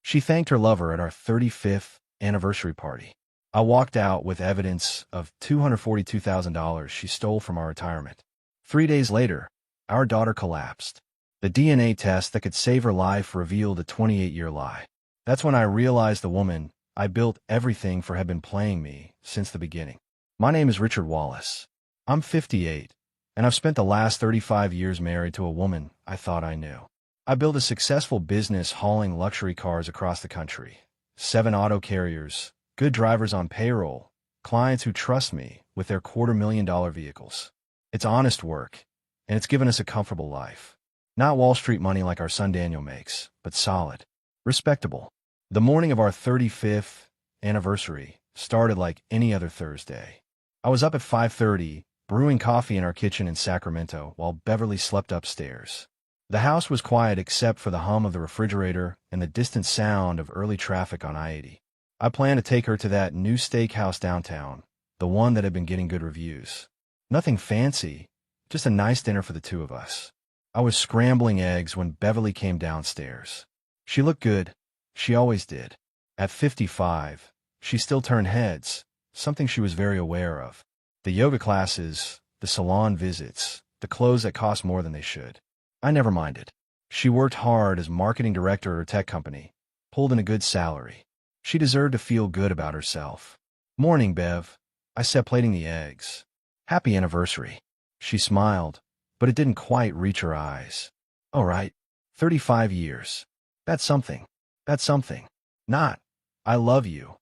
She thanked her lover at our 35th anniversary party. I walked out with evidence of $242,000 she stole from our retirement. 3 days later, our daughter collapsed. The DNA test that could save her life revealed a 28-year lie. That's when I realized the woman I built everything for had been playing me since the beginning. My name is Richard Wallace. I'm 58, and I've spent the last 35 years married to a woman I thought I knew. I built a successful business hauling luxury cars across the country, 7 auto carriers, good drivers on payroll, clients who trust me with their $250,000 vehicles. It's honest work, and it's given us a comfortable life. Not Wall Street money like our son Daniel makes, but solid, respectable. The morning of our 35th anniversary started like any other Thursday. I was up at 5:30, brewing coffee in our kitchen in Sacramento while Beverly slept upstairs. The house was quiet except for the hum of the refrigerator and the distant sound of early traffic on I-80. I planned to take her to that new steakhouse downtown, the one that had been getting good reviews. Nothing fancy, just a nice dinner for the two of us. I was scrambling eggs when Beverly came downstairs. She looked good. She always did. At 55, she still turned heads, something she was very aware of. The yoga classes, the salon visits, the clothes that cost more than they should. I never minded. She worked hard as marketing director at her tech company, pulled in a good salary. She deserved to feel good about herself. "Morning, Bev," I said, plating the eggs. "Happy anniversary." She smiled, but it didn't quite reach her eyes. "All right, 35 years. That's something. That's something. Not, 'I love you,'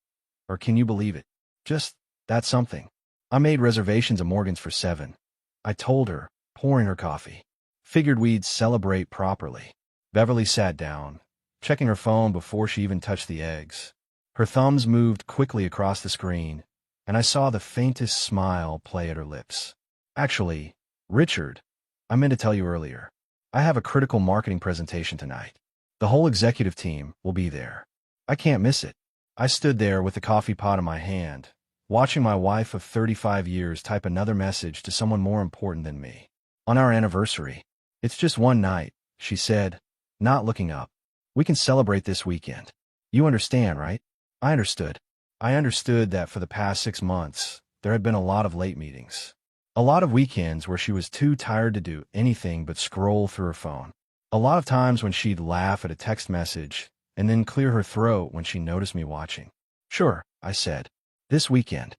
or 'can you believe it?' Just, that's something." I made reservations at Morgan's for 7. I told her, pouring her coffee. Figured we'd celebrate properly. Beverly sat down, checking her phone before she even touched the eggs. Her thumbs moved quickly across the screen, and I saw the faintest smile play at her lips. "Actually, Richard, I meant to tell you earlier. I have a critical marketing presentation tonight. The whole executive team will be there. I can't miss it." I stood there with the coffee pot in my hand, watching my wife of 35 years type another message to someone more important than me. "On our anniversary. It's just one night," she said, not looking up. "We can celebrate this weekend. You understand, right?" I understood. I understood that for the past 6 months, there had been a lot of late meetings. A lot of weekends where she was too tired to do anything but scroll through her phone. A lot of times when she'd laugh at a text message and then clear her throat when she noticed me watching. "Sure," I said. "This weekend."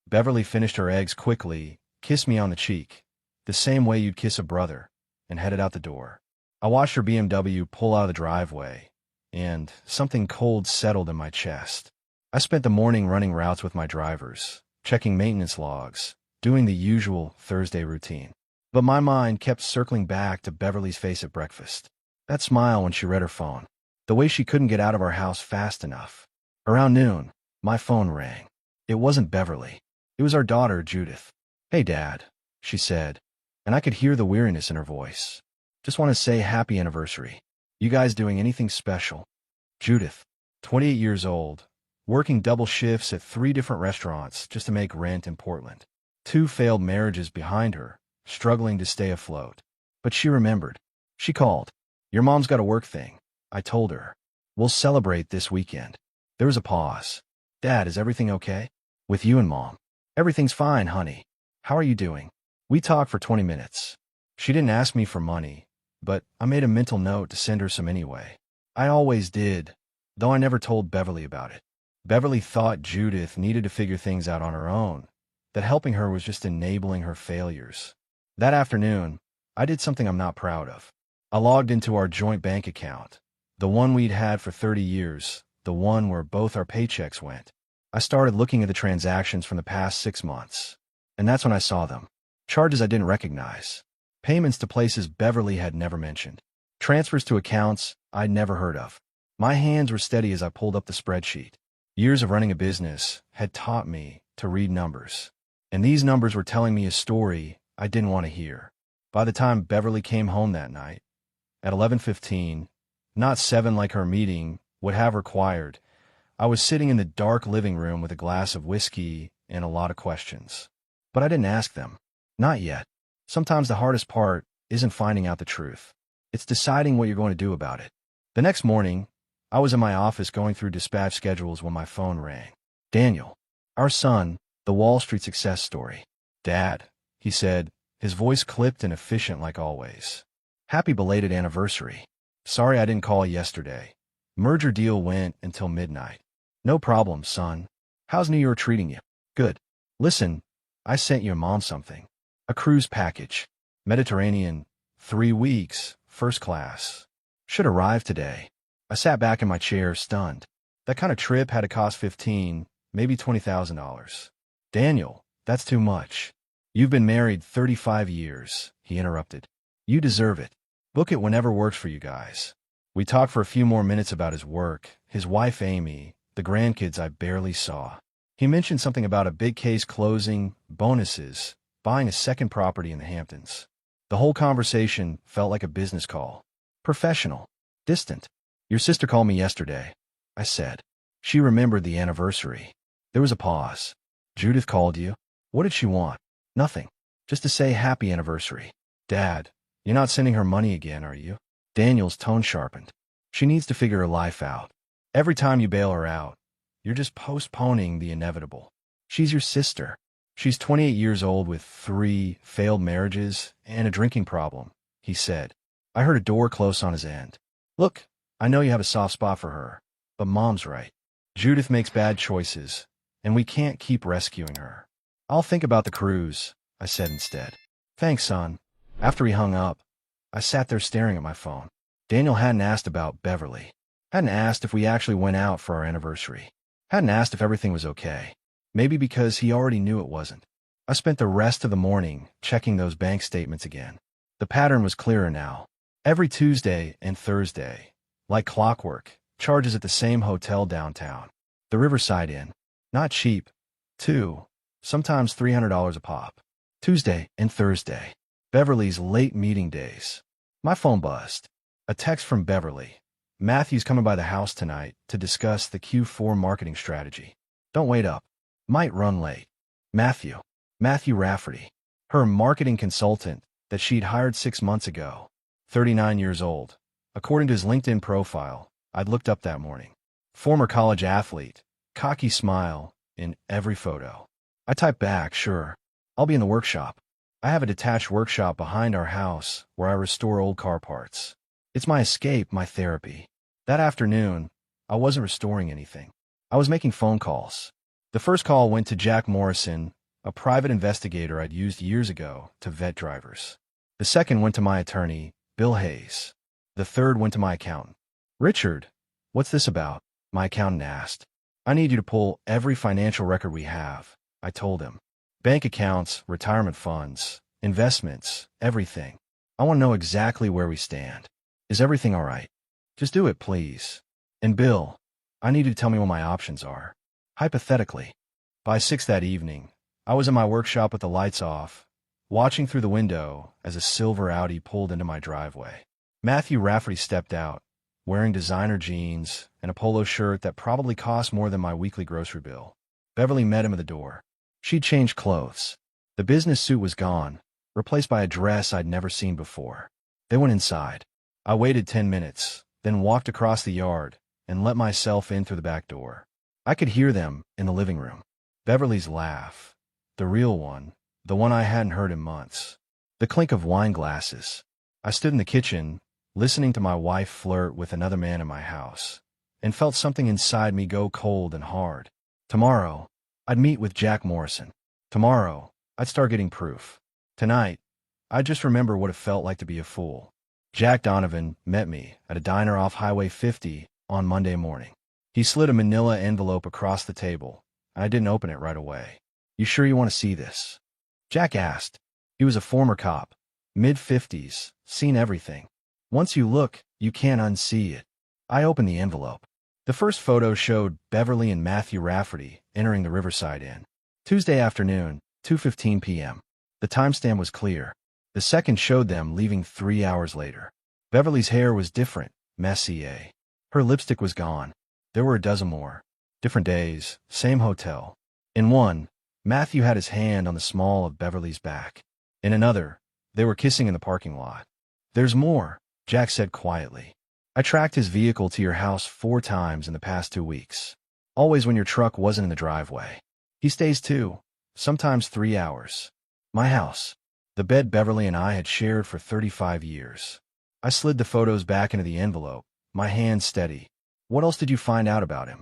Beverly finished her eggs quickly, kissed me on the cheek, the same way you'd kiss a brother, and headed out the door. I watched her BMW pull out of the driveway, and something cold settled in my chest. I spent the morning running routes with my drivers, checking maintenance logs, doing the usual Thursday routine. But my mind kept circling back to Beverly's face at breakfast. That smile when she read her phone. The way she couldn't get out of our house fast enough. Around noon, my phone rang. It wasn't Beverly. It was our daughter, Judith. "Hey, Dad," she said, and I could hear the weariness in her voice. "Just want to say happy anniversary. You guys doing anything special?" Judith, 28 years old, working double shifts at 3 different restaurants just to make rent in Portland. 2 failed marriages behind her, struggling to stay afloat. But she remembered. She called. "Your mom's got a work thing," I told her. "We'll celebrate this weekend." There was a pause. "Dad, is everything okay? With you and Mom?" "Everything's fine, honey. How are you doing?" We talked for 20 minutes. She didn't ask me for money, but I made a mental note to send her some anyway. I always did, though I never told Beverly about it. Beverly thought Judith needed to figure things out on her own, that helping her was just enabling her failures. That afternoon, I did something I'm not proud of. I logged into our joint bank account, the one we'd had for 30 years, the one where both our paychecks went. I started looking at the transactions from the past 6 months, and that's when I saw them. Charges I didn't recognize. Payments to places Beverly had never mentioned. Transfers to accounts I'd never heard of. My hands were steady as I pulled up the spreadsheet. Years of running a business had taught me to read numbers, and these numbers were telling me a story I didn't want to hear. By the time Beverly came home that night, at 11:15, not 7 like her meeting would have required, I was sitting in the dark living room with a glass of whiskey and a lot of questions. But I didn't ask them. Not yet. Sometimes the hardest part isn't finding out the truth. It's deciding what you're going to do about it. The next morning, I was in my office going through dispatch schedules when my phone rang. Daniel, our son, the Wall Street success story. Dad, he said, his voice clipped and efficient like always. Happy belated anniversary. Sorry I didn't call yesterday. Merger deal went until midnight. No problem, son. How's New York treating you? Good. Listen, I sent your mom something. A cruise package. Mediterranean, 3 weeks, first class. Should arrive today. I sat back in my chair, stunned. That kind of trip had to cost $15,000, maybe $20,000. Daniel, that's too much. You've been married 35 years, he interrupted. You deserve it. Book it whenever works for you guys. We talked for a few more minutes about his work, his wife Amy, the grandkids I barely saw. He mentioned something about a big case closing, bonuses, buying a second property in the Hamptons. The whole conversation felt like a business call. Professional. Distant. Your sister called me yesterday, I said. She remembered the anniversary. There was a pause. Judith called you? What did she want? Nothing. Just to say happy anniversary. Dad, you're not sending her money again, are you? Daniel's tone sharpened. She needs to figure her life out. Every time you bail her out, you're just postponing the inevitable. She's your sister. She's 28 years old with 3 failed marriages and a drinking problem, he said. I heard a door close on his end. Look, I know you have a soft spot for her, but Mom's right. Judith makes bad choices, and we can't keep rescuing her. I'll think about the cruise, I said instead. Thanks, son. After he hung up, I sat there staring at my phone. Daniel hadn't asked about Beverly. Hadn't asked if we actually went out for our anniversary. Hadn't asked if everything was okay. Maybe because he already knew it wasn't. I spent the rest of the morning checking those bank statements again. The pattern was clearer now. Every Tuesday and Thursday, like clockwork, charges at the same hotel downtown. The Riverside Inn. Not cheap. $200, sometimes $300 a pop. Tuesday and Thursday. Beverly's late meeting days. My phone buzzed. A text from Beverly. Matthew's coming by the house tonight to discuss the Q4 marketing strategy. Don't wait up. Might run late. Matthew Rafferty. Her marketing consultant that she'd hired 6 months ago. 39 years old. According to his LinkedIn profile, I'd looked up that morning. Former college athlete. Cocky smile in every photo. I typed back, sure. I'll be in the workshop. I have a detached workshop behind our house where I restore old car parts. It's my escape, my therapy. That afternoon, I wasn't restoring anything. I was making phone calls. The first call went to Jack Morrison, a private investigator I'd used years ago to vet drivers. The second went to my attorney, Bill Hayes. The third went to my accountant. Richard, what's this about? My accountant asked. I need you to pull every financial record we have, I told him. Bank accounts, retirement funds, investments, everything. I want to know exactly where we stand. Is everything all right? Just do it, please. And Bill, I need you to tell me what my options are. Hypothetically. By 6 that evening, I was in my workshop with the lights off, watching through the window as a silver Audi pulled into my driveway. Matthew Rafferty stepped out, wearing designer jeans and a polo shirt that probably cost more than my weekly grocery bill. Beverly met him at the door. She'd changed clothes. The business suit was gone, replaced by a dress I'd never seen before. They went inside. I waited 10 minutes, then walked across the yard and let myself in through the back door. I could hear them in the living room. Beverly's laugh. The real one. The one I hadn't heard in months. The clink of wine glasses. I stood in the kitchen, listening to my wife flirt with another man in my house, and felt something inside me go cold and hard. Tomorrow, I'd meet with Jack Morrison. Tomorrow, I'd start getting proof. Tonight, I'd just remember what it felt like to be a fool. Jack Donovan met me at a diner off Highway 50 on Monday morning. He slid a manila envelope across the table, and I didn't open it right away. You sure you want to see this? Jack asked. He was a former cop, mid-50s, seen everything. Once you look, you can't unsee it. I opened the envelope. The first photo showed Beverly and Matthew Rafferty entering the Riverside Inn. Tuesday afternoon, 2:15 p.m. The timestamp was clear. The second showed them leaving 3 hours later. Beverly's hair was different, Messier. Her lipstick was gone. There were a dozen more. Different days, same hotel. In one, Matthew had his hand on the small of Beverly's back. In another, they were kissing in the parking lot. There's more, Jack said quietly. I tracked his vehicle to your house 4 times in the past 2 weeks. Always when your truck wasn't in the driveway. He stays 2, sometimes 3 hours. My house. The bed Beverly and I had shared for 35 years. I slid the photos back into the envelope, my hand steady. What else did you find out about him?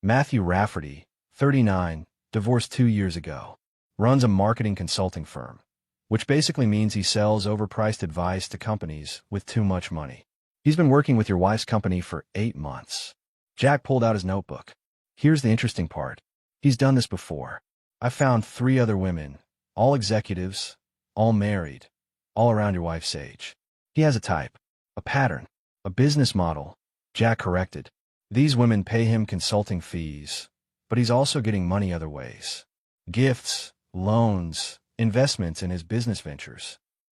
Matthew Rafferty, 39, divorced 2 years ago. Runs a marketing consulting firm, which basically means he sells overpriced advice to companies with too much money. He's been working with your wife's company for 8 months. Jack pulled out his notebook. Here's the interesting part. He's done this before. I found 3 other women, all executives, all married, all around your wife's age. He has a type, a pattern, a business model. Jack corrected. These women pay him consulting fees, but he's also getting money other ways. Gifts, loans, investments in his business ventures.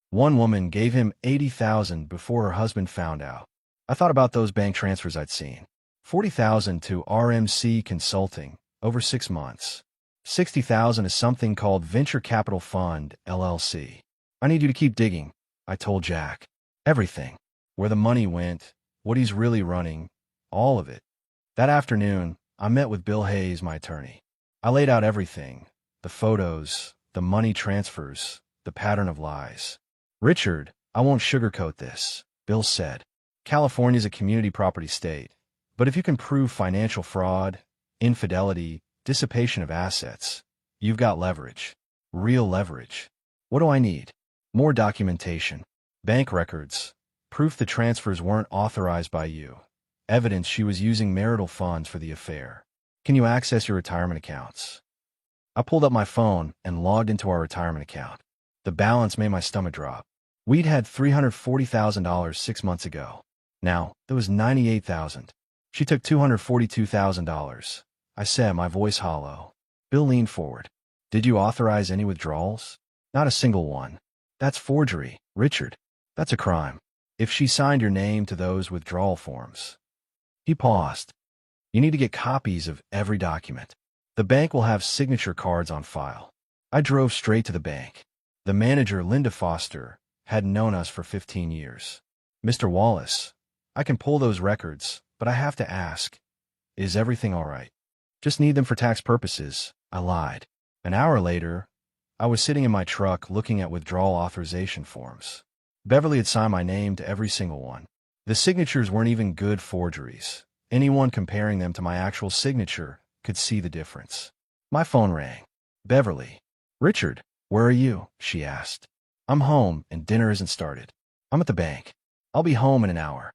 One woman gave him $80,000 before her husband found out. I thought about those bank transfers I'd seen. $40,000 to RMC Consulting over 6 months. $60,000 is something called Venture Capital Fund, LLC. I need you to keep digging, I told Jack. Everything. Where the money went, what he's really running, all of it. That afternoon, I met with Bill Hayes, my attorney. I laid out everything, the photos, the money transfers, the pattern of lies. Richard, I won't sugarcoat this, Bill said. California's a community property state, but if you can prove financial fraud, infidelity, dissipation of assets, you've got leverage. Real leverage. What do I need? More documentation. Bank records. Proof the transfers weren't authorized by you. Evidence she was using marital funds for the affair. Can you access your retirement accounts? I pulled up my phone and logged into our retirement account. The balance made my stomach drop. We'd had $340,000 6 months ago. Now, there was $98,000. She took $242,000. I said, my voice hollow. Bill leaned forward. Did you authorize any withdrawals? Not a single one. That's forgery, Richard. That's a crime. If she signed your name to those withdrawal forms. He paused. You need to get copies of every document. The bank will have signature cards on file. I drove straight to the bank. The manager, Linda Foster, had known us for 15 years. Mr. Wallace, I can pull those records, but I have to ask, is everything all right? Just need them for tax purposes, I lied. An hour later, I was sitting in my truck looking at withdrawal authorization forms. Beverly had signed my name to every single one. The signatures weren't even good forgeries. Anyone comparing them to my actual signature could see the difference. My phone rang. Beverly. Richard, where are you? She asked. I'm home and dinner isn't started. I'm at the bank. I'll be home in an hour.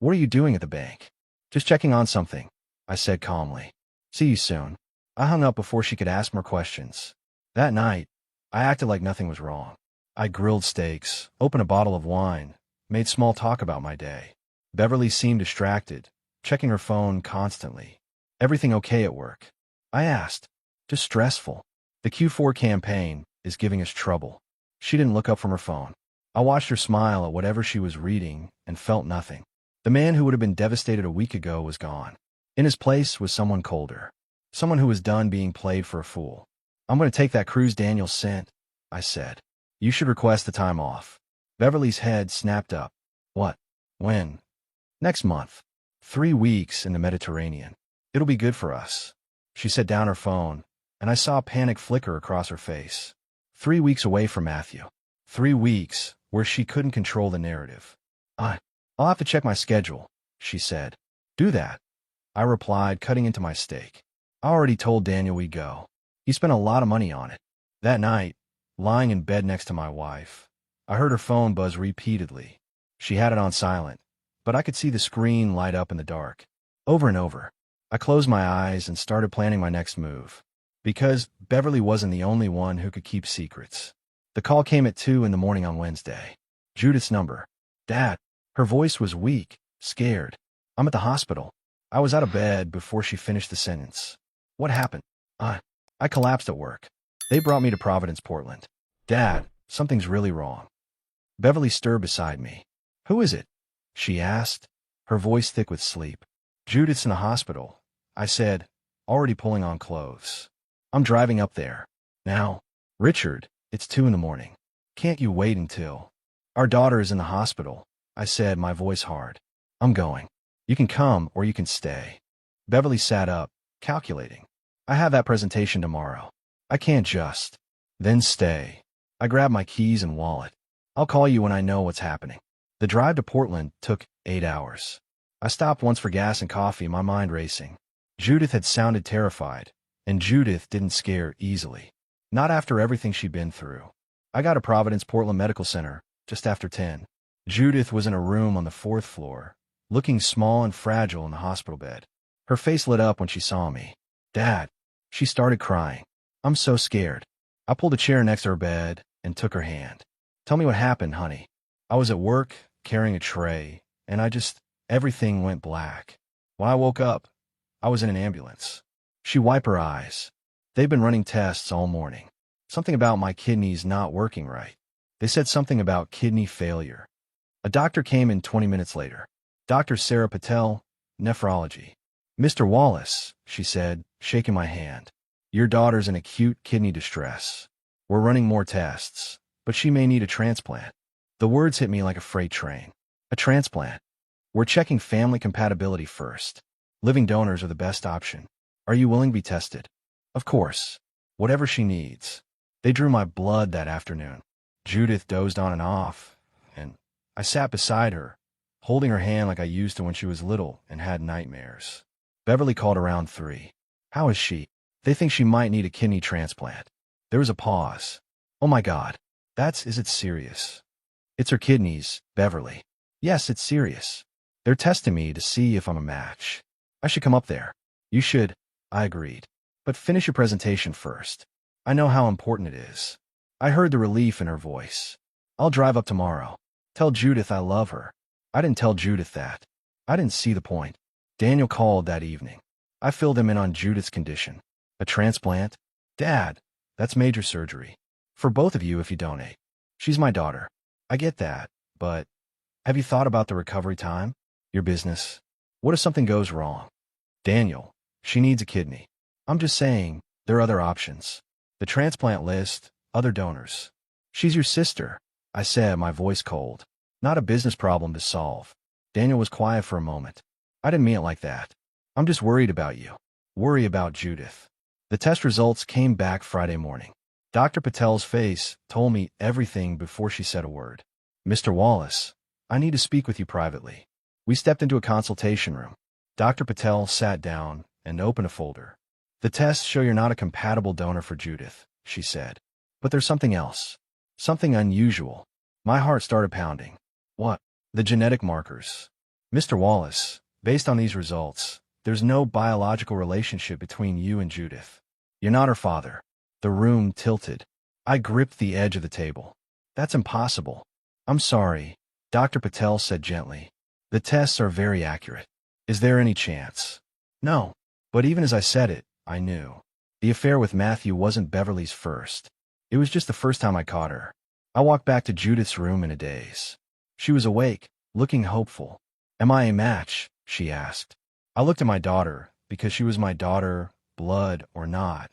What are you doing at the bank? Just checking on something, I said calmly. See you soon. I hung up before she could ask more questions. That night, I acted like nothing was wrong. I grilled steaks, opened a bottle of wine, made small talk about my day. Beverly seemed distracted, checking her phone constantly. Everything okay at work? I asked. Just stressful. The Q4 campaign is giving us trouble. She didn't look up from her phone. I watched her smile at whatever she was reading and felt nothing. The man who would have been devastated a week ago was gone. In his place was someone colder. Someone who was done being played for a fool. I'm going to take that cruise Daniel sent, I said. You should request the time off. Beverly's head snapped up. What? When? Next month. 3 weeks in the Mediterranean. It'll be good for us. She set down her phone, and I saw panic flicker across her face. 3 weeks away from Matthew. 3 weeks where she couldn't control the narrative. I'll have to check my schedule, she said. Do that, I replied, cutting into my steak. I already told Daniel we'd go. He spent a lot of money on it. That night, lying in bed next to my wife, I heard her phone buzz repeatedly. She had it on silent, but I could see the screen light up in the dark. Over and over. I closed my eyes and started planning my next move. Because Beverly wasn't the only one who could keep secrets. The call came at 2 in the morning on Wednesday. Judith's number. Dad. Her voice was weak, scared. I'm at the hospital. I was out of bed before she finished the sentence. What happened? I collapsed at work. They brought me to Providence, Portland. Dad, something's really wrong. Beverly stirred beside me. Who is it? She asked, her voice thick with sleep. Judith's in the hospital, I said, already pulling on clothes. I'm driving up there. Now. Richard, it's 2 in the morning. Can't you wait until? Our daughter is in the hospital, I said, my voice hard. I'm going. You can come or you can stay. Beverly sat up, calculating. I have that presentation tomorrow. I can't just. Then stay. I grabbed my keys and wallet. I'll call you when I know what's happening. The drive to Portland took 8 hours. I stopped once for gas and coffee, my mind racing. Judith had sounded terrified, and Judith didn't scare easily. Not after everything she'd been through. I got to Providence Portland Medical Center just after 10. Judith was in a room on the 4th floor, looking small and fragile in the hospital bed. Her face lit up when she saw me. Dad. She started crying. I'm so scared. I pulled a chair next to her bed and took her hand. Tell me what happened, honey. I was at work, carrying a tray, and everything went black. When I woke up, I was in an ambulance. She wiped her eyes. They've been running tests all morning. Something about my kidneys not working right. They said something about kidney failure. A doctor came in 20 minutes later. Dr. Sarah Patel, nephrology. Mr. Wallace, she said, shaking my hand. Your daughter's in acute kidney distress. We're running more tests, but she may need a transplant. The words hit me like a freight train. A transplant. We're checking family compatibility first. Living donors are the best option. Are you willing to be tested? Of course. Whatever she needs. They drew my blood that afternoon. Judith dozed on and off, and I sat beside her, holding her hand like I used to when she was little and had nightmares. Beverly called around 3. How is she? They think she might need a kidney transplant. There was a pause. Oh my God. Is it serious? It's her kidneys, Beverly. Yes, it's serious. They're testing me to see if I'm a match. I should come up there. You should. I agreed. But finish your presentation first. I know how important it is. I heard the relief in her voice. I'll drive up tomorrow. Tell Judith I love her. I didn't tell Judith that. I didn't see the point. Daniel called that evening. I filled him in on Judith's condition. A transplant? Dad, that's major surgery. For both of you if you donate. She's my daughter. I get that, but have you thought about the recovery time? Your business? What if something goes wrong? Daniel, she needs a kidney. I'm just saying, there are other options. The transplant list, other donors. She's your sister, I said, my voice cold. Not a business problem to solve. Daniel was quiet for a moment. I didn't mean it like that. I'm just worried about you. Worry about Judith. The test results came back Friday morning. Dr. Patel's face told me everything before she said a word. Mr. Wallace, I need to speak with you privately. We stepped into a consultation room. Dr. Patel sat down and opened a folder. The tests show you're not a compatible donor for Judith, she said. But there's something else. Something unusual. My heart started pounding. What? The genetic markers. Mr. Wallace, based on these results, there's no biological relationship between you and Judith. You're not her father. The room tilted. I gripped the edge of the table. That's impossible. I'm sorry, Dr. Patel said gently. The tests are very accurate. Is there any chance? No. But even as I said it, I knew. The affair with Matthew wasn't Beverly's first. It was just the first time I caught her. I walked back to Judith's room in a daze. She was awake, looking hopeful. Am I a match? She asked. I looked at my daughter, because she was my daughter, blood or not,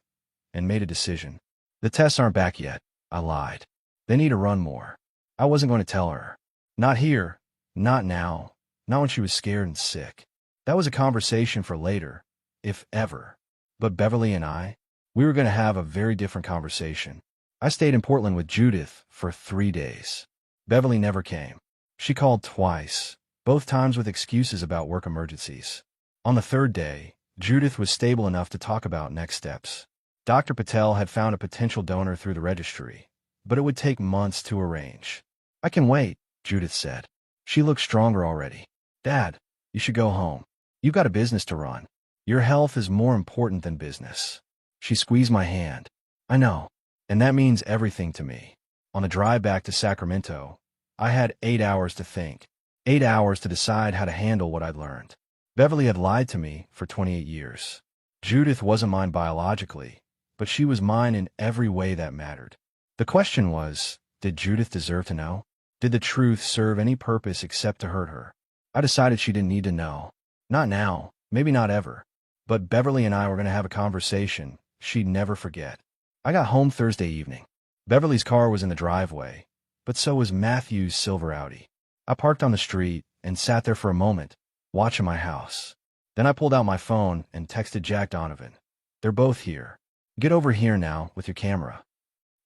and made a decision. The tests aren't back yet, I lied. They need to run more. I wasn't going to tell her. Not here, not now, not when she was scared and sick. That was a conversation for later, if ever. But Beverly and I, we were going to have a very different conversation. I stayed in Portland with Judith for 3 days. Beverly never came. She called twice, both times with excuses about work emergencies. On the 3rd day, Judith was stable enough to talk about next steps. Dr. Patel had found a potential donor through the registry, but it would take months to arrange. I can wait, Judith said. She looked stronger already. Dad, you should go home. You've got a business to run. Your health is more important than business. She squeezed my hand. I know, and that means everything to me. On the drive back to Sacramento, I had 8 hours to think. 8 hours to decide how to handle what I'd learned. Beverly had lied to me for 28 years. Judith wasn't mine biologically, but she was mine in every way that mattered. The question was, did Judith deserve to know? Did the truth serve any purpose except to hurt her? I decided she didn't need to know. Not now, maybe not ever. But Beverly and I were going to have a conversation she'd never forget. I got home Thursday evening. Beverly's car was in the driveway, but so was Matthew's silver Audi. I parked on the street and sat there for a moment, watching my house. Then I pulled out my phone and texted Jack Donovan. They're both here. Get over here now with your camera.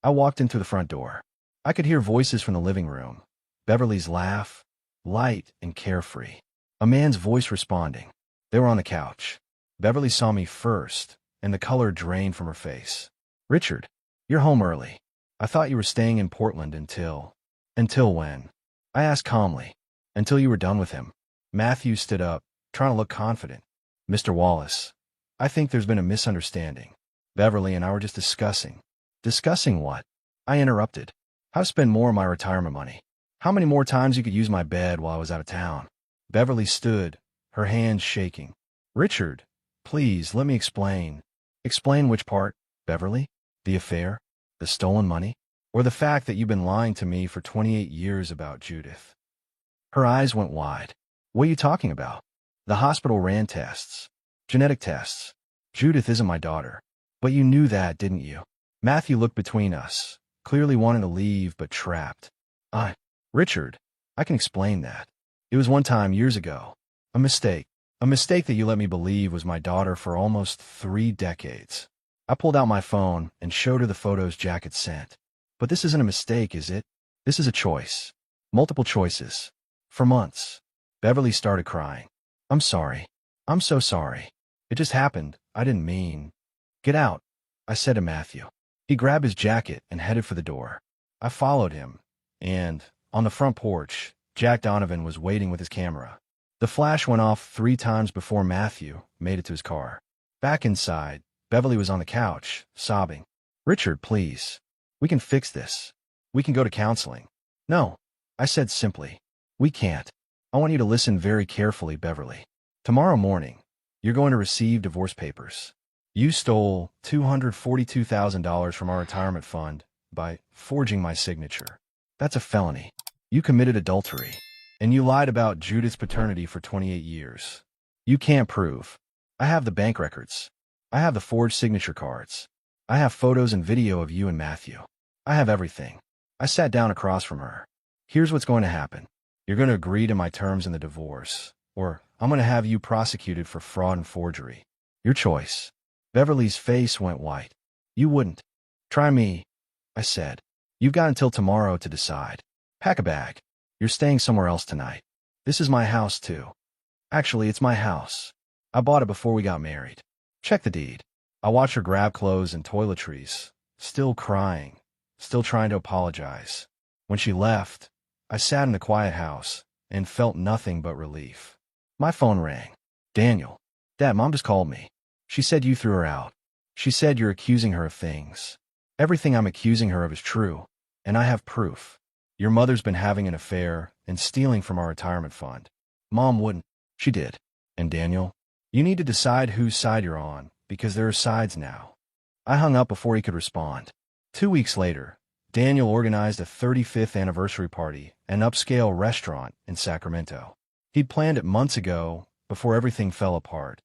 I walked into the front door. I could hear voices from the living room. Beverly's laugh, light and carefree. A man's voice responding. They were on the couch. Beverly saw me first, and the color drained from her face. Richard, you're home early. I thought you were staying in Portland until... Until when? I asked calmly. Until you were done with him. Matthew stood up, trying to look confident. Mr. Wallace, I think there's been a misunderstanding. Beverly and I were just discussing. Discussing what? I interrupted. How to spend more of my retirement money. How many more times you could use my bed while I was out of town. Beverly stood, her hands shaking. Richard, please, let me explain. Explain which part, Beverly? The affair? The stolen money? Or the fact that you've been lying to me for 28 years about Judith? Her eyes went wide. What are you talking about? The hospital ran tests. Genetic tests. Judith isn't my daughter. But you knew that, didn't you? Matthew looked between us, clearly wanting to leave but trapped. Richard, I can explain that. It was one time years ago. A mistake. A mistake that you let me believe was my daughter for almost 3 decades. I pulled out my phone and showed her the photos Jack had sent. But this isn't a mistake, is it? This is a choice. Multiple choices. For months. Beverly started crying. I'm sorry. I'm so sorry. It just happened. I didn't mean. Get out, I said to Matthew. He grabbed his jacket and headed for the door. I followed him, and, on the front porch, Jack Donovan was waiting with his camera. The flash went off 3 times before Matthew made it to his car. Back inside, Beverly was on the couch, sobbing. Richard, please. We can fix this. We can go to counseling. No, I said simply. We can't. I want you to listen very carefully, Beverly. Tomorrow morning, you're going to receive divorce papers. You stole $242,000 from our retirement fund by forging my signature. That's a felony. You committed adultery, and you lied about Judith's paternity for 28 years. You can't prove. I have the bank records. I have the forged signature cards. I have photos and video of you and Matthew. I have everything. I sat down across from her. Here's what's going to happen. You're going to agree to my terms in the divorce, or I'm going to have you prosecuted for fraud and forgery. Your choice. Beverly's face went white. You wouldn't. Try me, I said. You've got until tomorrow to decide. Pack a bag. You're staying somewhere else tonight. This is my house, too. Actually, it's my house. I bought it before we got married. Check the deed. I watched her grab clothes and toiletries, still crying, still trying to apologize. When she left, I sat in the quiet house and felt nothing but relief. My phone rang. Daniel. Dad, Mom just called me. She said you threw her out. She said you're accusing her of things. Everything I'm accusing her of is true, and I have proof. Your mother's been having an affair and stealing from our retirement fund. Mom wouldn't. She did. And Daniel, you need to decide whose side you're on, because there are sides now. I hung up before he could respond. 2 weeks later, Daniel organized a 35th anniversary party at an upscale restaurant in Sacramento. He'd planned it months ago, before everything fell apart,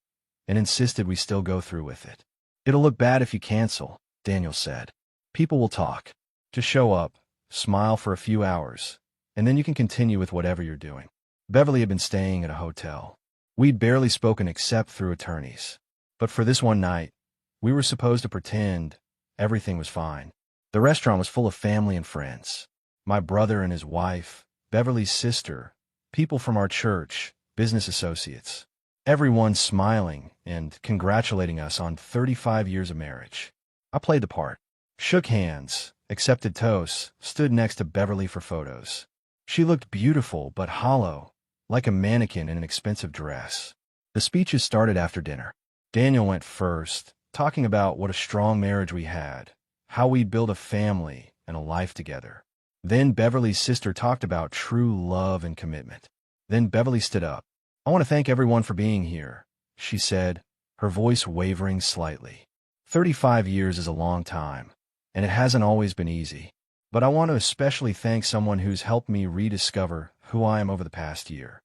and insisted we still go through with it. It'll look bad if you cancel, Daniel said. People will talk. Just show up, smile for a few hours, and then you can continue with whatever you're doing. Beverly had been staying at a hotel. We'd barely spoken except through attorneys. But for this one night, we were supposed to pretend everything was fine. The restaurant was full of family and friends. My brother and his wife, Beverly's sister, people from our church, business associates. Everyone smiling and congratulating us on 35 years of marriage. I played the part. Shook hands, accepted toasts, stood next to Beverly for photos. She looked beautiful but hollow, like a mannequin in an expensive dress. The speeches started after dinner. Daniel went first, talking about what a strong marriage we had, how we'd build a family and a life together. Then Beverly's sister talked about true love and commitment. Then Beverly stood up. I want to thank everyone for being here, she said, her voice wavering slightly. 35 years is a long time, and it hasn't always been easy. But I want to especially thank someone who's helped me rediscover who I am over the past year.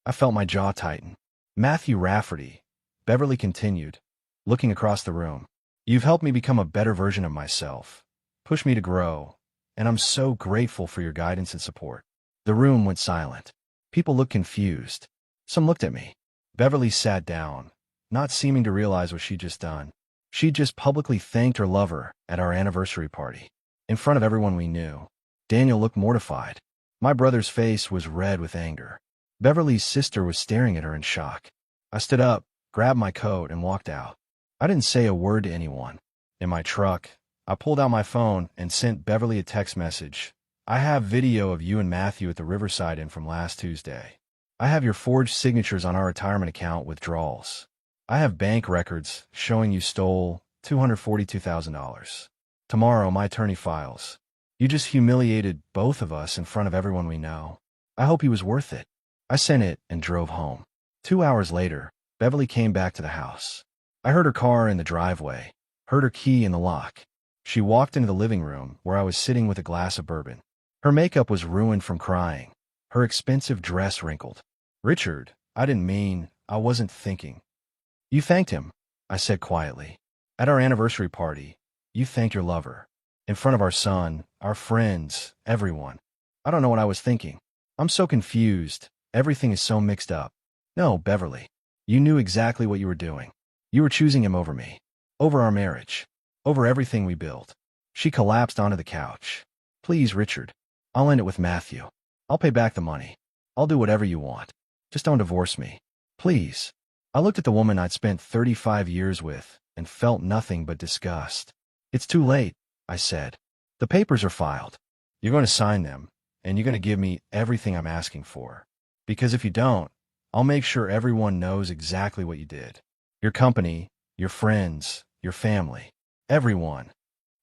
I felt my jaw tighten. Matthew Rafferty, Beverly continued, looking across the room. You've helped me become a better version of myself, pushed me to grow, and I'm so grateful for your guidance and support. The room went silent. People looked confused. Some looked at me. Beverly sat down, not seeming to realize what she'd just done. She'd just publicly thanked her lover at our anniversary party, in front of everyone we knew. Daniel looked mortified. My brother's face was red with anger. Beverly's sister was staring at her in shock. I stood up, grabbed my coat, and walked out. I didn't say a word to anyone. In my truck, I pulled out my phone and sent Beverly a text message. I have video of you and Matthew at the Riverside Inn from last Tuesday. I have your forged signatures on our retirement account withdrawals. I have bank records showing you stole $242,000. Tomorrow, my attorney files. You just humiliated both of us in front of everyone we know. I hope he was worth it. I sent it and drove home. 2 hours later, Beverly came back to the house. I heard her car in the driveway, heard her key in the lock. She walked into the living room where I was sitting with a glass of bourbon. Her makeup was ruined from crying, her expensive dress wrinkled. Richard, I didn't mean, I wasn't thinking. You thanked him, I said quietly. At our anniversary party, you thanked your lover. In front of our son, our friends, everyone. I don't know what I was thinking. I'm so confused. Everything is so mixed up. No, Beverly. You knew exactly what you were doing. You were choosing him over me. Over our marriage. Over everything we built. She collapsed onto the couch. Please, Richard. I'll end it with Matthew. I'll pay back the money. I'll do whatever you want. Just don't divorce me. Please. I looked at the woman I'd spent 35 years with and felt nothing but disgust. It's too late, I said. The papers are filed. You're going to sign them, and you're going to give me everything I'm asking for. Because if you don't, I'll make sure everyone knows exactly what you did. Your company, your friends, your family, everyone.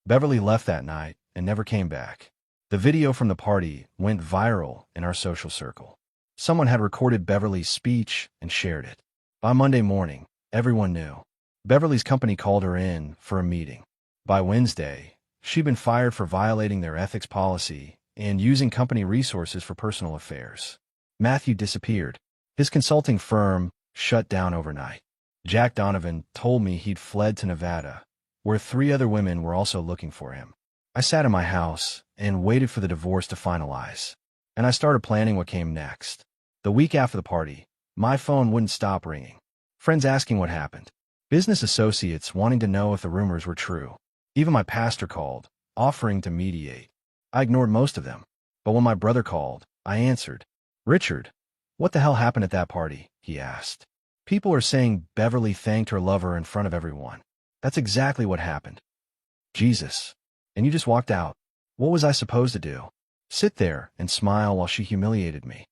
Beverly left that night and never came back. The video from the party went viral in our social circle. Someone had recorded Beverly's speech and shared it. By Monday morning, everyone knew. Beverly's company called her in for a meeting. By Wednesday, she'd been fired for violating their ethics policy and using company resources for personal affairs. Matthew disappeared. His consulting firm shut down overnight. Jack Donovan told me he'd fled to Nevada, where 3 other women were also looking for him. I sat in my house and waited for the divorce to finalize. And I started planning what came next. The week after the party, my phone wouldn't stop ringing. Friends asking what happened. Business associates wanting to know if the rumors were true. Even my pastor called, offering to mediate. I ignored most of them. But when my brother called, I answered. Richard, what the hell happened at that party? He asked. People are saying Beverly thanked her lover in front of everyone. That's exactly what happened. Jesus. And you just walked out. What was I supposed to do? Sit there and smile while she humiliated me.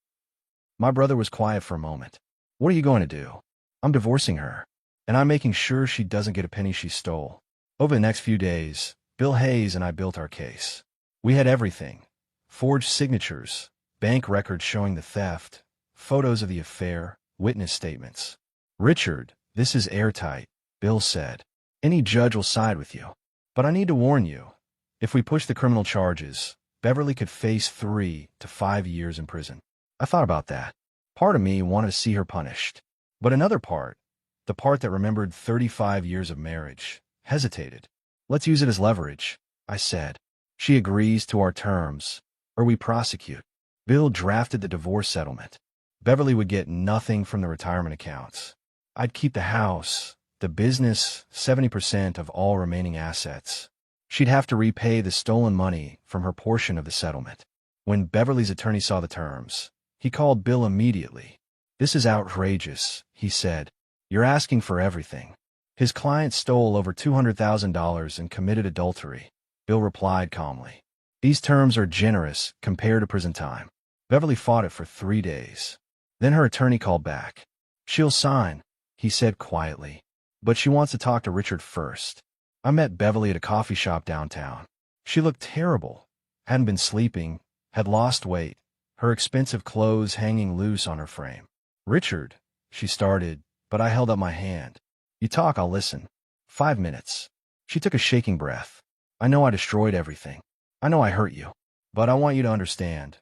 My brother was quiet for a moment. What are you going to do? I'm divorcing her. And I'm making sure she doesn't get a penny she stole. Over the next few days, Bill Hayes and I built our case. We had everything. Forged signatures, bank records showing the theft, photos of the affair, witness statements. Richard, this is airtight, Bill said. Any judge will side with you. But I need to warn you. If we push the criminal charges, Beverly could face 3 to 5 years in prison. I thought about that. Part of me wanted to see her punished. But another part, the part that remembered 35 years of marriage, hesitated. Let's use it as leverage, I said. She agrees to our terms, or we prosecute. Bill drafted the divorce settlement. Beverly would get nothing from the retirement accounts. I'd keep the house, the business, 70% of all remaining assets. She'd have to repay the stolen money from her portion of the settlement. When Beverly's attorney saw the terms, he called Bill immediately. This is outrageous, he said. You're asking for everything. His client stole over $200,000 and committed adultery. Bill replied calmly. These terms are generous compared to prison time. Beverly fought it for 3 days. Then her attorney called back. She'll sign, he said quietly. But she wants to talk to Richard first. I met Beverly at a coffee shop downtown. She looked terrible, hadn't been sleeping, had lost weight, her expensive clothes hanging loose on her frame. Richard, she started, but I held up my hand. You talk, I'll listen. 5 minutes. She took a shaking breath. I know I destroyed everything. I know I hurt you. But I want you to understand.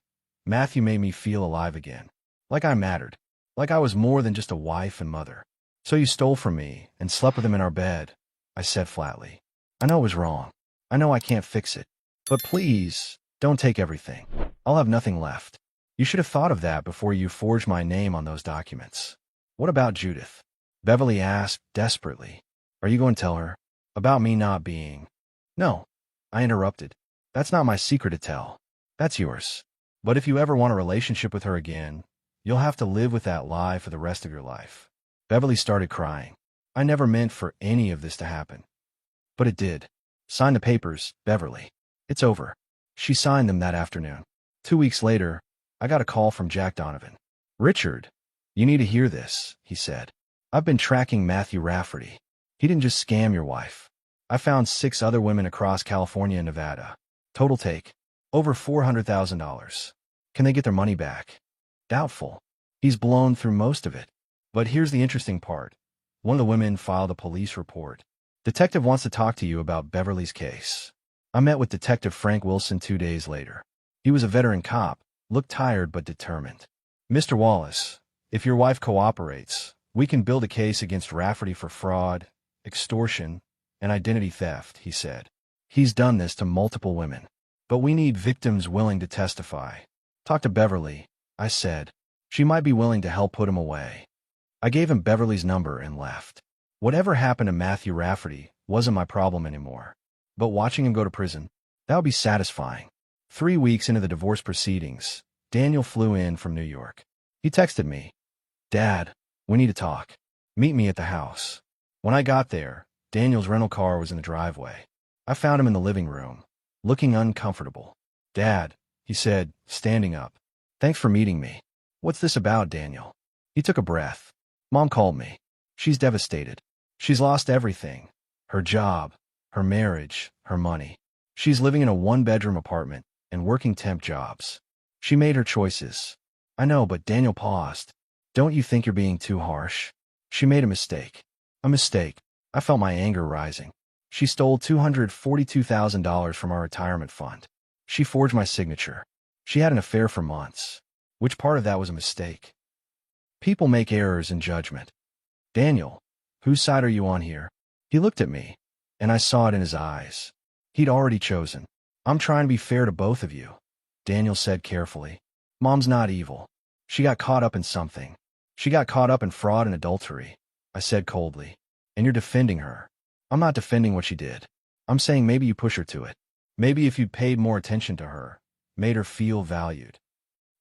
Matthew made me feel alive again. Like I mattered. Like I was more than just a wife and mother. So you stole from me and slept with him in our bed, I said flatly. I know it was wrong. I know I can't fix it. But please, don't take everything. I'll have nothing left. You should have thought of that before you forged my name on those documents. What about Judith? Beverly asked desperately. Are you going to tell her? About me not being? No, I interrupted. That's not my secret to tell. That's yours. But if you ever want a relationship with her again, you'll have to live with that lie for the rest of your life. Beverly started crying. I never meant for any of this to happen. But it did. Sign the papers, Beverly. It's over. She signed them that afternoon. 2 weeks later, I got a call from Jack Donovan. Richard, you need to hear this, he said. I've been tracking Matthew Rafferty. He didn't just scam your wife. I found 6 other women across California and Nevada. Total take, over $400,000. Can they get their money back? Doubtful. He's blown through most of it. But here's the interesting part. One of the women filed a police report. Detective wants to talk to you about Beverly's case. I met with Detective Frank Wilson 2 days later. He was a veteran cop, looked tired but determined. Mr. Wallace, if your wife cooperates, we can build a case against Rafferty for fraud, extortion, and identity theft, he said. He's done this to multiple women. But we need victims willing to testify. Talk to Beverly, I said. She might be willing to help put him away. I gave him Beverly's number and left. Whatever happened to Matthew Rafferty wasn't my problem anymore. But watching him go to prison, that would be satisfying. 3 weeks into the divorce proceedings, Daniel flew in from New York. He texted me, Dad, we need to talk. Meet me at the house. When I got there, Daniel's rental car was in the driveway. I found him in the living room, looking uncomfortable. Dad, he said, standing up. Thanks for meeting me. What's this about, Daniel? He took a breath. Mom called me. She's devastated. She's lost everything. Her job, her marriage, her money. She's living in a 1-bedroom apartment and working temp jobs. She made her choices. I know, but Daniel paused. Don't you think you're being too harsh? She made a mistake. A mistake. I felt my anger rising. She stole $242,000 from our retirement fund. She forged my signature. She had an affair for months. Which part of that was a mistake? People make errors in judgment. Daniel, whose side are you on here? He looked at me, and I saw it in his eyes. He'd already chosen. I'm trying to be fair to both of you, Daniel said carefully. Mom's not evil. She got caught up in something. She got caught up in fraud and adultery, I said coldly. And you're defending her. I'm not defending what she did. I'm saying maybe you push her to it. Maybe if you'd paid more attention to her, made her feel valued.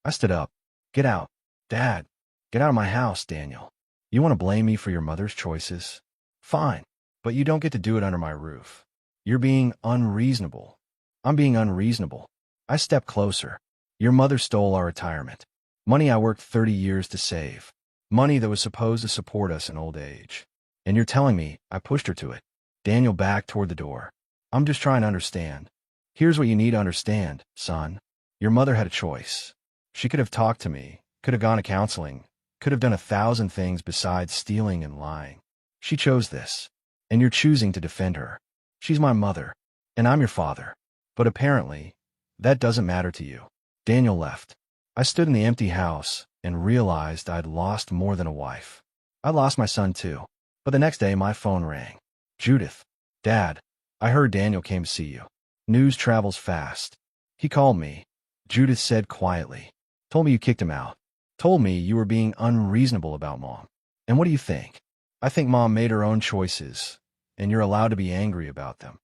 I stood up. Get out. Dad, get out of my house, Daniel. You want to blame me for your mother's choices? Fine, but you don't get to do it under my roof. You're being unreasonable. I'm being unreasonable. I stepped closer. Your mother stole our retirement. Money I worked 30 years to save. Money that was supposed to support us in old age. And you're telling me I pushed her to it. Daniel backed toward the door. I'm just trying to understand. Here's what you need to understand, son. Your mother had a choice. She could have talked to me, could have gone to counseling, could have done 1,000 things besides stealing and lying. She chose this. And you're choosing to defend her. She's my mother, and I'm your father. But apparently, that doesn't matter to you. Daniel left. I stood in the empty house and realized I'd lost more than a wife. I lost my son too. But the next day, my phone rang. Judith. Dad, I heard Daniel came to see you. News travels fast. He called me. Judith said quietly. Told me you kicked him out. Told me you were being unreasonable about Mom. And what do you think? I think Mom made her own choices, and you're allowed to be angry about them.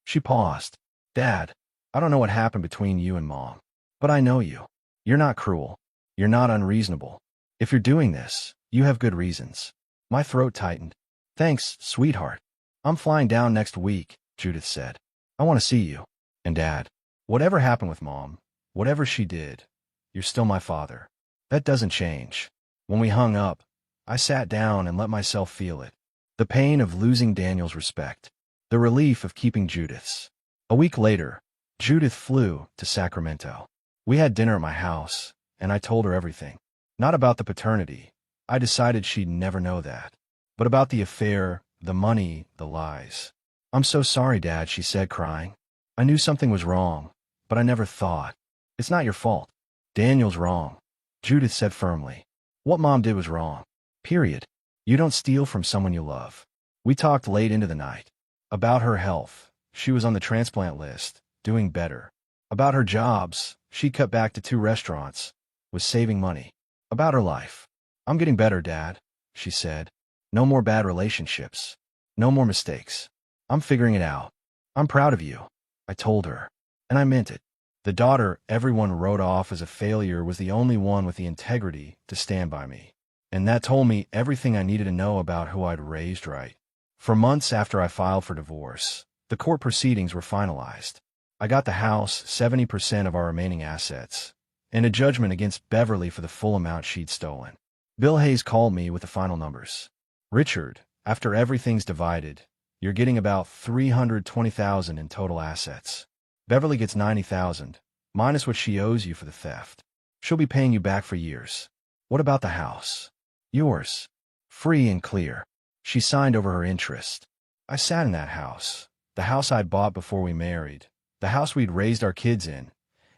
She paused. Dad, I don't know what happened between you and Mom, but I know you. You're not cruel. You're not unreasonable. If you're doing this, you have good reasons. My throat tightened. Thanks, sweetheart. I'm flying down next week, Judith said. I want to see you. And Dad, whatever happened with Mom, whatever she did, you're still my father. That doesn't change. When we hung up, I sat down and let myself feel it. The pain of losing Daniel's respect. The relief of keeping Judith's. A week later, Judith flew to Sacramento. We had dinner at my house, and I told her everything. Not about the paternity. I decided she'd never know that. But about the affair, the money, the lies. I'm so sorry, Dad, she said, crying. I knew something was wrong, but I never thought. It's not your fault. Daniel's wrong, Judith said firmly. What Mom did was wrong. Period. You don't steal from someone you love. We talked late into the night. About her health. She was on the transplant list, doing better. About her jobs. She cut back to 2 restaurants. was saving money. About her life. I'm getting better, Dad, she said. No more bad relationships. No more mistakes. I'm figuring it out. I'm proud of you, I told her. And I meant it. The daughter everyone wrote off as a failure was the only one with the integrity to stand by me. And that told me everything I needed to know about who I'd raised right. For months after I filed for divorce, the court proceedings were finalized. I got the house, 70% of our remaining assets, and a judgment against Beverly for the full amount she'd stolen. Bill Hayes called me with the final numbers. Richard, after everything's divided, you're getting about $320,000 in total assets. Beverly gets $90,000, minus what she owes you for the theft. She'll be paying you back for years. What about the house? Yours. Free and clear. She signed over her interest. I sat in that house, the house I'd bought before we married, the house we'd raised our kids in,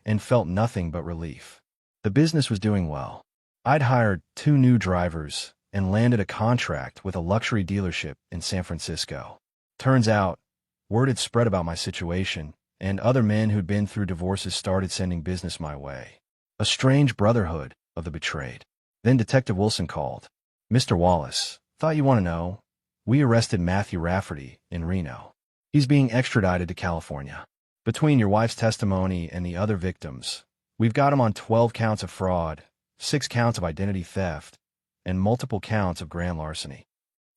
and felt nothing but relief. The business was doing well. I'd hired 2 new drivers and landed a contract with a luxury dealership in San Francisco. Turns out, word had spread about my situation, and other men who'd been through divorces started sending business my way. A strange brotherhood of the betrayed. Then Detective Wilson called. Mr. Wallace, thought you want to know. We arrested Matthew Rafferty in Reno. He's being extradited to California. Between your wife's testimony and the other victims, we've got him on 12 counts of fraud, 6 counts of identity theft, and multiple counts of grand larceny.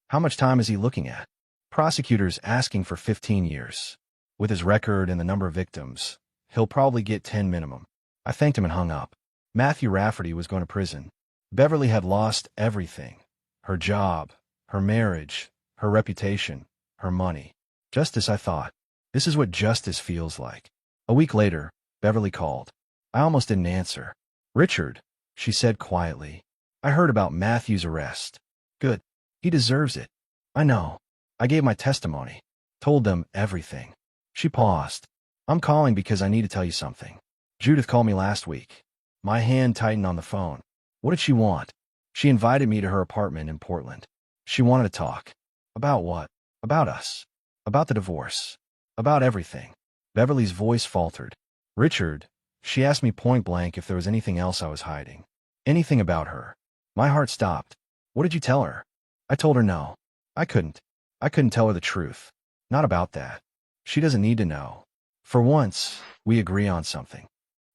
How much time is he looking at? Prosecutors asking for 15 years. With his record and the number of victims, he'll probably get 10 minimum. I thanked him and hung up. Matthew Rafferty was going to prison. Beverly had lost everything. Her job, her marriage, her reputation, her money. Just as I thought. This is what justice feels like. A week later, Beverly called. I almost didn't answer. Richard, she said quietly. I heard about Matthew's arrest. Good. He deserves it. I know. I gave my testimony. Told them everything. She paused. I'm calling because I need to tell you something. Judith called me last week. My hand tightened on the phone. What did she want? She invited me to her apartment in Portland. She wanted to talk. About what? About us. About the divorce. About everything. Beverly's voice faltered. Richard, she asked me point blank if there was anything else I was hiding. Anything about her. My heart stopped. What did you tell her? I told her no. I couldn't. I couldn't tell her the truth. Not about that. She doesn't need to know. For once, we agree on something.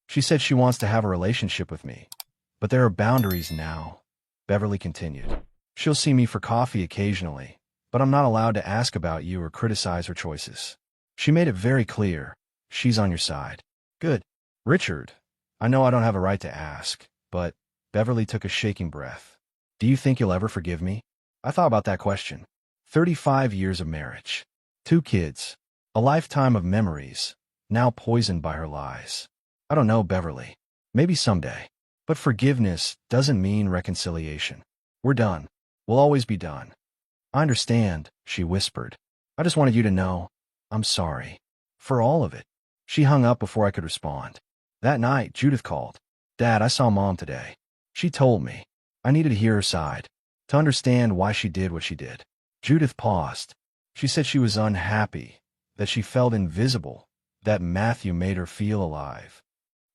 She said she wants to have a relationship with me. But there are boundaries now, Beverly continued. She'll see me for coffee occasionally, but I'm not allowed to ask about you or criticize her choices. She made it very clear. She's on your side. Good. Richard, I know I don't have a right to ask, but Beverly took a shaking breath. Do you think you'll ever forgive me? I thought about that question. 35 years of marriage. 2 kids. A lifetime of memories, now poisoned by her lies. I don't know, Beverly. Maybe someday. But forgiveness doesn't mean reconciliation. We're done. We'll always be done. I understand, she whispered. I just wanted you to know. I'm sorry. For all of it. She hung up before I could respond. That night, Judith called. Dad, I saw Mom today. She told me. I needed to hear her side. To understand why she did what she did. Judith paused. She said she was unhappy. That she felt invisible. That Matthew made her feel alive.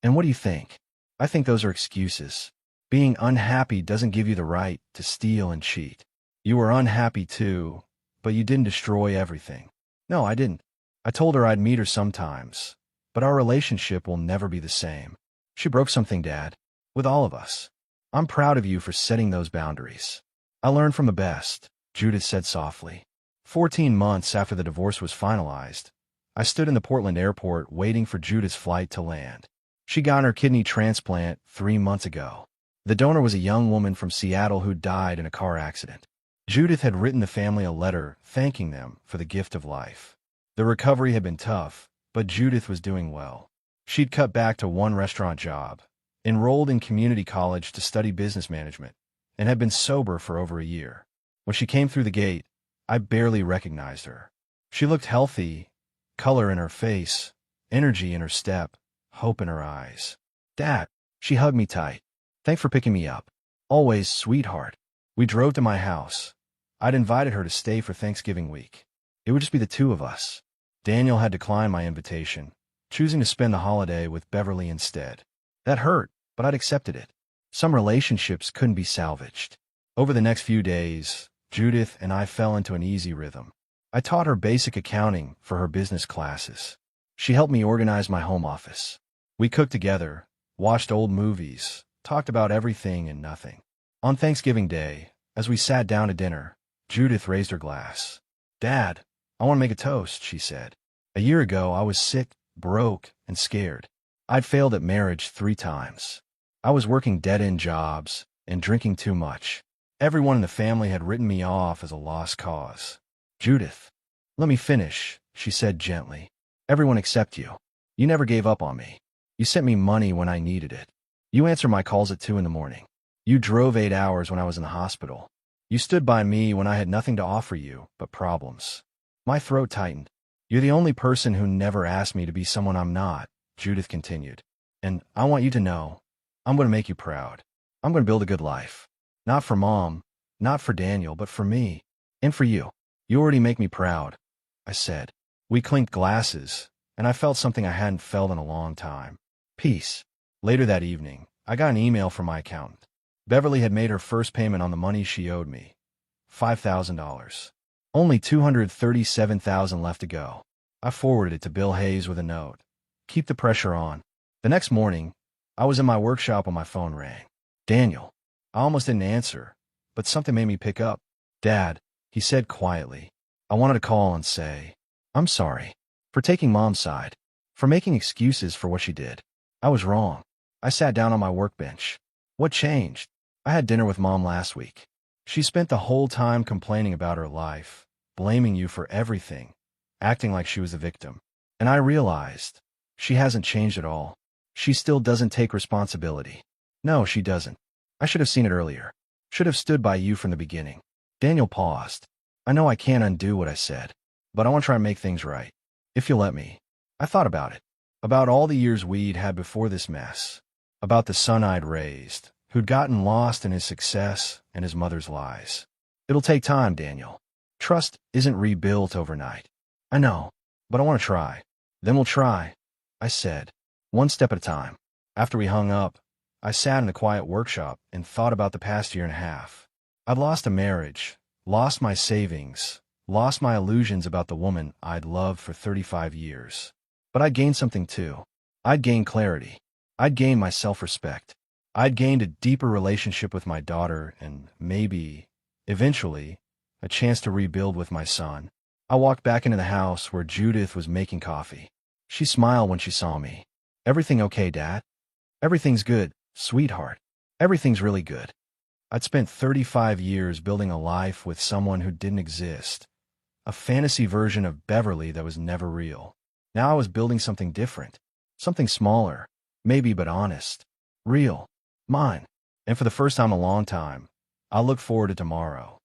And what do you think? I think those are excuses. Being unhappy doesn't give you the right to steal and cheat. You were unhappy too, but you didn't destroy everything. No, I didn't. I told her I'd meet her sometimes, but our relationship will never be the same. She broke something, Dad, with all of us. I'm proud of you for setting those boundaries. I learned from the best, Judith said softly. 14 months after the divorce was finalized, I stood in the Portland airport waiting for Judith's flight to land. She got her kidney transplant 3 months ago. The donor was a young woman from Seattle who died in a car accident. Judith had written the family a letter thanking them for the gift of life. The recovery had been tough, but Judith was doing well. She'd cut back to 1 restaurant job, enrolled in community college to study business management, and had been sober for over a year. When she came through the gate, I barely recognized her. She looked healthy, color in her face, energy in her step, hope in her eyes. Dad, she hugged me tight. Thanks for picking me up. Always, sweetheart. We drove to my house. I'd invited her to stay for Thanksgiving week. It would just be the 2 of us. Daniel had declined my invitation, choosing to spend the holiday with Beverly instead. That hurt, but I'd accepted it. Some relationships couldn't be salvaged. Over the next few days, Judith and I fell into an easy rhythm. I taught her basic accounting for her business classes. She helped me organize my home office. We cooked together, watched old movies, talked about everything and nothing. On Thanksgiving Day, as we sat down to dinner, Judith raised her glass. "Dad, I want to make a toast," she said. "A year ago, I was sick, broke, and scared. I'd failed at marriage 3 times. I was working dead-end jobs and drinking too much. Everyone in the family had written me off as a lost cause." "Judith, let me finish," she said gently. "Everyone except you. You never gave up on me. You sent me money when I needed it. You answered my calls at 2 in the morning. You drove 8 hours when I was in the hospital. You stood by me when I had nothing to offer you but problems." My throat tightened. "You're the only person who never asked me to be someone I'm not," Judith continued. "And I want you to know, I'm going to make you proud. I'm going to build a good life. Not for Mom, not for Daniel, but for me. And for you. You already make me proud," I said. We clinked glasses, and I felt something I hadn't felt in a long time. Peace. Later that evening, I got an email from my accountant. Beverly had made her first payment on the money she owed me. $5,000. Only $237,000 left to go. I forwarded it to Bill Hayes with a note. "Keep the pressure on." The next morning, I was in my workshop when my phone rang. Daniel. I almost didn't answer, but something made me pick up. "Dad," he said quietly. "I wanted to call and say, I'm sorry. For taking Mom's side. For making excuses for what she did. I was wrong." I sat down on my workbench. "What changed?" "I had dinner with Mom last week. She spent the whole time complaining about her life, blaming you for everything, acting like she was the victim. And I realized, she hasn't changed at all. She still doesn't take responsibility. No, she doesn't. I should have seen it earlier. Should have stood by you from the beginning." Daniel paused. "I know I can't undo what I said, but I want to try and make things right. If you'll let me." I thought about it. About all the years we'd had before this mess. About the son I'd raised, who'd gotten lost in his success and his mother's lies. "It'll take time, Daniel. Trust isn't rebuilt overnight." "I know, but I want to try." "Then we'll try," I said. "One step at a time." After we hung up, I sat in the quiet workshop and thought about the past year and a half. I'd lost a marriage, lost my savings, lost my illusions about the woman I'd loved for 35 years. But I'd gained something too. I'd gained clarity. I'd gained my self-respect. I'd gained a deeper relationship with my daughter and maybe, eventually, a chance to rebuild with my son. I walked back into the house where Judith was making coffee. She smiled when she saw me. "Everything okay, Dad?" "Everything's good, sweetheart. Everything's really good." I'd spent 35 years building a life with someone who didn't exist. A fantasy version of Beverly that was never real. Now I was building something different. Something smaller, maybe, but honest. Real. Mine. And for the first time in a long time, I looked forward to tomorrow.